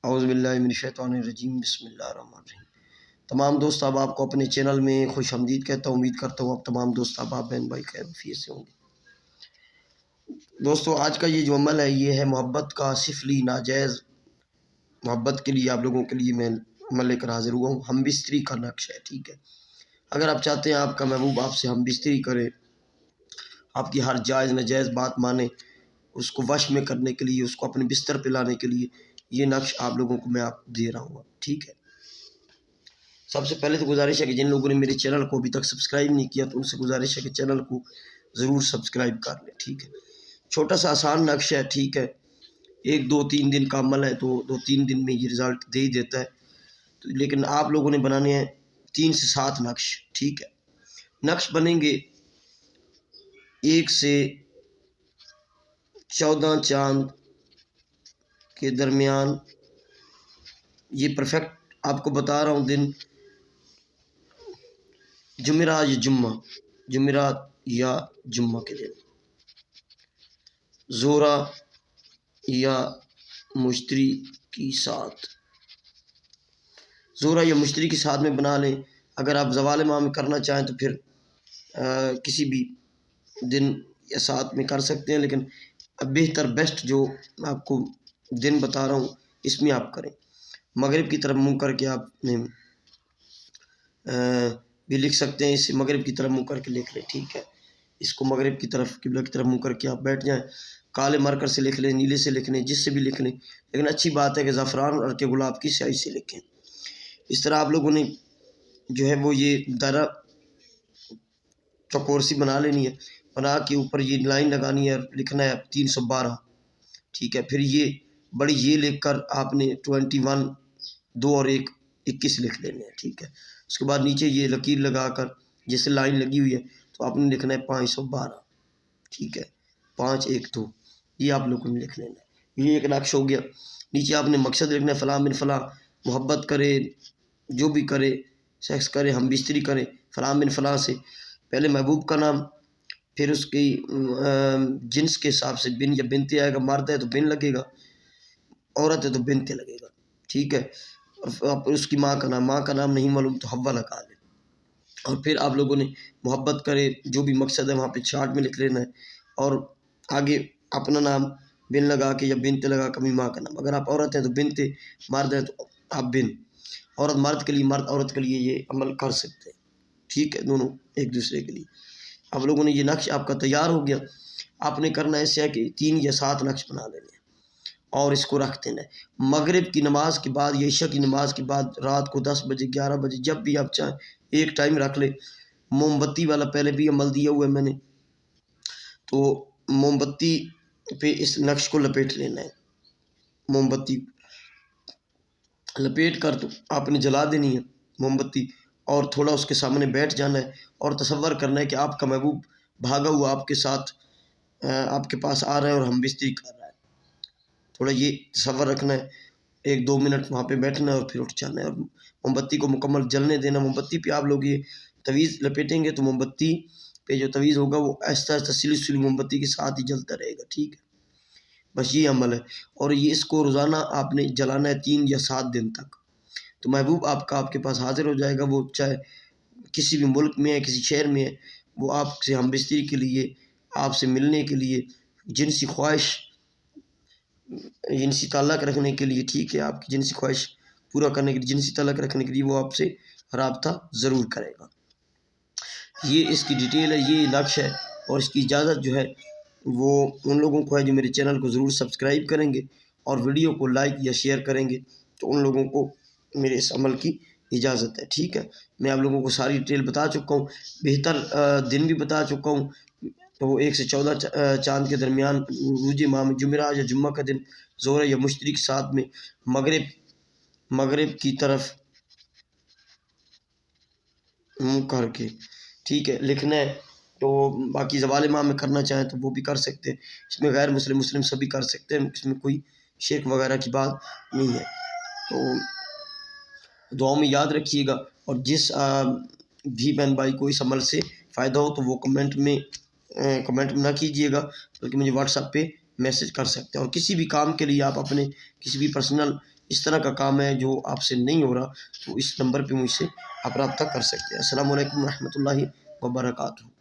اعوذ باللہ من الشیطان الرجیم، بسم اللہ الرحمن الرحیم۔ تمام دوست احباب کو اپنے چینل میں خوش آمدید کہتا ہوں۔ امید کرتا ہوں اب تمام دوست احباب بہن بھائی خیر وفیت سے ہوں گے۔ دوستو آج کا یہ جو عمل ہے یہ ہے محبت کا سفلی ناجائز محبت کے لیے آپ لوگوں کے لیے میں عمل لے کر حاضر ہوا ہوں۔ ہم بستری کا نقش ہے، ٹھیک ہے۔ اگر آپ چاہتے ہیں آپ کا محبوب آپ سے ہم بستری کرے، آپ کی ہر جائز ناجائز بات مانے، اس کو وش میں کرنے کے لیے، اس کو اپنے بستر پہ لانے کے لیے یہ نقش آپ لوگوں کو میں آپ دے رہا ہوں، ٹھیک ہے۔ سب سے پہلے تو گزارش ہے کہ جن لوگوں نے میرے چینل کو ابھی تک سبسکرائب نہیں کیا تو ان سے گزارش ہے کہ چینل کو ضرور سبسکرائب کر لیں، ٹھیک ہے۔ چھوٹا سا آسان نقش ہے، ٹھیک ہے۔ 1-2-3 دن کا عمل ہے تو 2-3 دن میں یہ رزلٹ دے ہی دیتا ہے، لیکن آپ لوگوں نے بنانے ہیں 3 سے 7 نقش، ٹھیک ہے۔ نقش بنیں گے 1 سے 14 چاند کے درمیان، یہ پرفیکٹ آپ کو بتا رہا ہوں دن جمعرات یا جمعہ کے دن، زہرہ یا مشتری کی ساتھ، زہرہ یا مشتری کی ساتھ میں بنا لیں۔ اگر آپ زوال ماہ میں کرنا چاہیں تو پھر کسی بھی دن یا ساتھ میں کر سکتے ہیں، لیکن بہتر بیسٹ جو آپ کو دن بتا رہا ہوں اس میں آپ کریں۔ مغرب کی طرف منہ کر کے آپ نے بھی لکھ سکتے ہیں، اسے مغرب کی طرف منہ کر کے لکھ لیں، ٹھیک ہے۔ اس کو مغرب کی طرف قبلہ کی طرف منہ کر کے آپ بیٹھ جائیں۔ کالے مارکر سے لکھ لیں، نیلے سے لکھ لیں، جس سے بھی لکھ لیں، لیکن اچھی بات ہے کہ زعفران اور کے گلاب کی سیاہی سے لکھیں۔ اس طرح آپ لوگوں نے جو ہے وہ یہ دائرہ چوکور سی بنا لینی ہے، بنا کے اوپر یہ لائن لگانی ہے اور لکھنا ہے 312، ٹھیک ہے۔ پھر یہ بڑی یہ لکھ کر آپ نے 21 2 اور 1 21 لکھ لینے ہیں، ٹھیک ہے۔ اس کے بعد نیچے یہ لکیر لگا کر جیسے لائن لگی ہوئی ہے تو آپ نے لکھنا ہے 512، ٹھیک ہے، 512 یہ آپ لوگوں نے لکھ لینا ہے۔ یہ ایک نقش ہو گیا۔ نیچے آپ نے مقصد لکھنا ہے فلاں بن فلاں محبت کرے، جو بھی کرے، سیکس کرے، ہم بستری کرے فلاں بن فلاں سے، پہلے محبوب کا نام، پھر اس کی جنس کے حساب سے بن یا بنتے آئے گا، مرد ہے تو بن لگے گا، عورت ہے تو بنتے لگے گا، ٹھیک ہے۔ اور اس کی ماں کا نام نہیں معلوم تو حوا لگا لیں، اور پھر آپ لوگوں نے محبت کرے جو بھی مقصد ہے وہاں پہ چارٹ میں لکھ لینا ہے، اور آگے اپنا نام بن لگا کے یا بنتے لگا کبھی ماں کا نام۔ اگر آپ عورت ہیں تو بنتے، مرد ہیں تو آپ بن، عورت مرد کے لیے، مرد عورت کے لیے یہ عمل کر سکتے ہیں، ٹھیک ہے، دونوں ایک دوسرے کے لیے۔ آپ لوگوں نے یہ نقش آپ کا تیار ہو گیا۔ آپ نے کرنا ایسے ہے کہ 3 یا 7 نقش بنا لینے ہیں اور اس کو رکھ دینا ہے۔ مغرب کی نماز کے بعد یا عشاء کی نماز کے بعد رات کو 10 بجے 11 بجے جب بھی آپ چاہیں ایک ٹائم رکھ لیں۔ موم بتی والا پہلے بھی عمل دیا ہوا ہے میں نے، تو موم بتی پہ اس نقش کو لپیٹ لینا ہے۔ موم بتی لپیٹ کر تو آپ نے جلا دینی ہے موم بتی، اور تھوڑا اس کے سامنے بیٹھ جانا ہے اور تصور کرنا ہے کہ آپ کا محبوب بھاگا ہوا آپ کے ساتھ آپ کے پاس آ رہا ہے اور ہم بستری کر رہا ہے۔ تھوڑا یہ تصور رکھنا ہے، 1-2 منٹ وہاں پہ بیٹھنا ہے اور پھر اٹھ جانا ہے اور موم بتی کو مکمل جلنے دینا۔ موم بتی پہ آپ لوگ یہ تویز لپیٹیں گے تو موم بتی پہ جو تویز ہوگا وہ آہستہ آہستہ سلی موم بتی کے ساتھ ہی جلتا رہے گا، ٹھیک ہے۔ بس یہ عمل ہے، اور یہ اس کو روزانہ آپ نے جلانا ہے 3 یا 7 دن تک، تو محبوب آپ کا آپ کے پاس حاضر ہو جائے گا۔ وہ چاہے کسی بھی ملک میں ہے، کسی شہر میں ہے، وہ آپ سے ہم بستری کے لیے، آپ سے ملنے کے لیے، جنسی خواہش، جنسی تعلق رکھنے کے لیے، ٹھیک ہے، آپ کی جنسی خواہش پورا کرنے کے لیے، جنسی تعلق رکھنے کے لیے وہ آپ سے رابطہ ضرور کرے گا۔ یہ اس کی ڈیٹیل ہے، یہ نقش ہے، اور اس کی اجازت جو ہے وہ ان لوگوں کو ہے جو میرے چینل کو ضرور سبسکرائب کریں گے اور ویڈیو کو لائک یا شیئر کریں گے، تو ان لوگوں کو میرے اس عمل کی اجازت ہے، ٹھیک ہے۔ میں آپ لوگوں کو ساری ڈیٹیل بتا چکا ہوں، بہتر دن بھی بتا چکا ہوں، تو 1 سے 14 چاند کے درمیان روز ماہ میں جمعرات یا جمعہ کا دن، زہرہ یا مشتری کے ساتھ میں، مغرب کی طرف منہ کر کے، ٹھیک ہے، لکھنا ہے۔ تو باقی زوال ماہ میں کرنا چاہیں تو وہ بھی کر سکتے ہیں، اس میں غیر مسلم سبھی کر سکتے ہیں، اس میں کوئی شرک وغیرہ کی بات نہیں ہے۔ تو دعاؤں میں یاد رکھیے گا، اور جس بھی بہن بھائی کو اس عمل سے فائدہ ہو تو وہ کمنٹ میں نہ کیجیے گا، بلکہ مجھے واٹس ایپ پہ میسج کر سکتے ہیں، اور کسی بھی کام کے لیے آپ اپنے کسی بھی پرسنل اس طرح کا کام ہے جو آپ سے نہیں ہو رہا تو اس نمبر پہ مجھ سے آپ رابطہ کر سکتے ہیں۔ السلام علیکم ورحمۃ اللہ وبرکاتہ۔